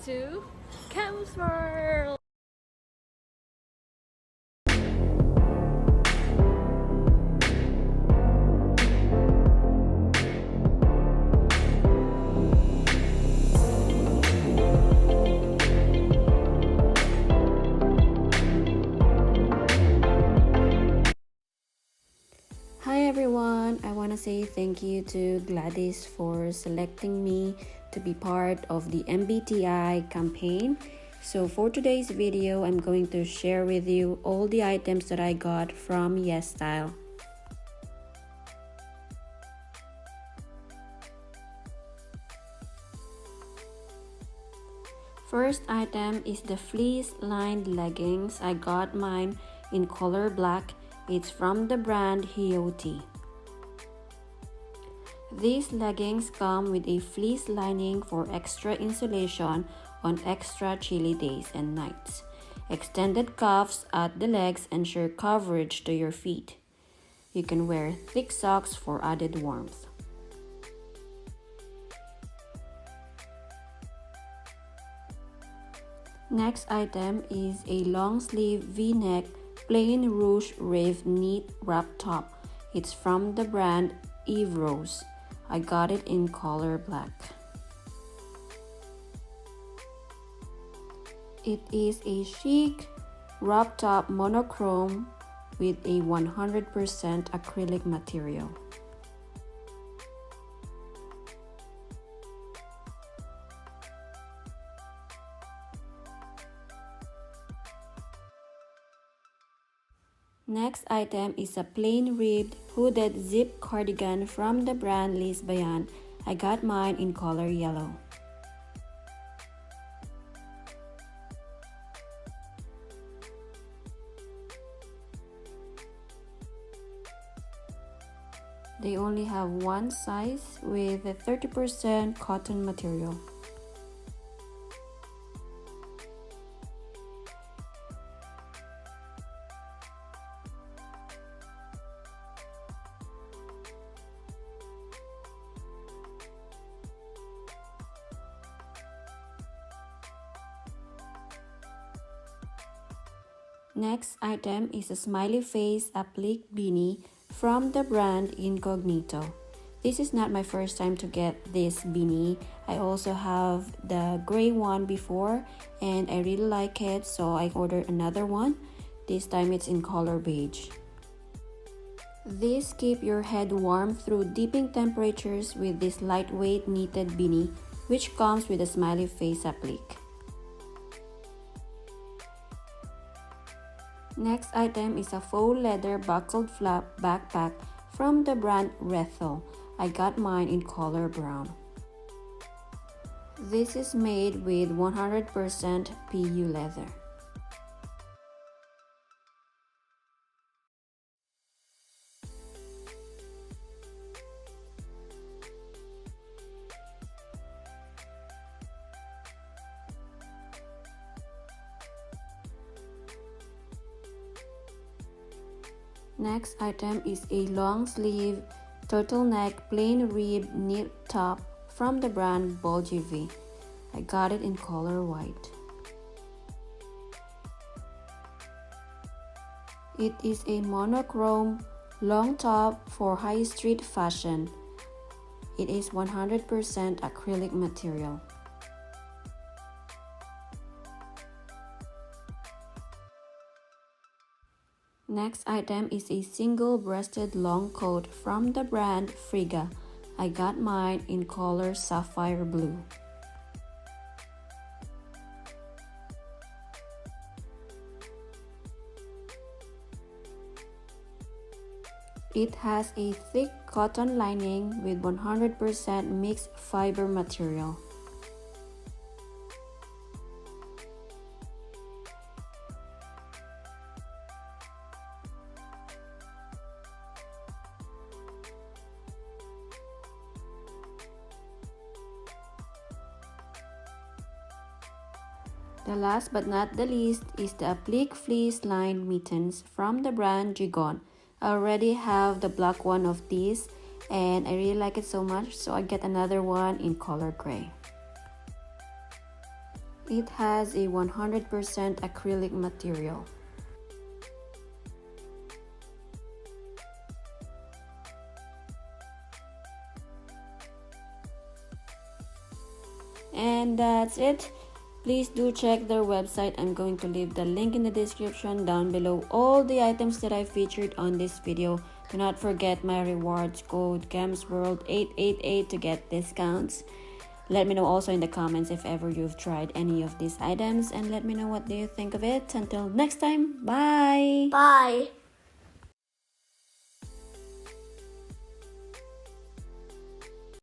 to Cam's World! Hi everyone, I want to say thank you to Gladys for selecting me to be part of the MBTI campaign. So for today's video, I'm going to share with you all the items that I got from YesStyle. First item is the fleece-lined leggings. I got mine in color black. It's from the brand Hyoti. These leggings come with a fleece lining for extra insulation on extra chilly days and nights. Extended cuffs at the legs ensure coverage to your feet. You can wear thick socks for added warmth. Next item is a long sleeve V-neck plain rouge rave knit wrap top. It's from the brand Eve Rose. I got it in color black. It is a chic wrap top monochrome with a 100% acrylic material. Next item is a plain ribbed hooded zip cardigan from the brand Lisbayan. I got mine in color yellow. They only have one size with a 30% cotton material. Next item is a smiley face applique beanie from the brand Incognito. This is not my first time to get this beanie. I also have the gray one before and I really like it, so I ordered another one. This time it's in color beige. These keep your head warm through dipping temperatures with this lightweight knitted beanie, which comes with a smiley face applique. Next item is a faux leather buckled flap backpack from the brand Rethel. I got mine in color brown. This is made with 100% PU leather. Next item is a long sleeve turtleneck plain rib knit top from the brand Bolgivi. I got it in color white. It is a monochrome long top for high street fashion. It is 100% acrylic material. Next item is a single-breasted long coat from the brand Frigga. I got mine in color sapphire blue. It has a thick cotton lining with 100% mixed fiber material. The last but not the least is the applique fleece-lined mittens from the brand Gigon. I already have the black one of these and I really like it so much, so I get another one in color gray. It has a 100% acrylic material. And that's it. Please do check their website. I'm going to leave the link in the description down below. All the items that I featured on this video. Do not forget my rewards code GAMSWORLD888 to get discounts. Let me know also in the comments if ever you've tried any of these items, and let me know what do you think of it. Until next time, bye! Bye!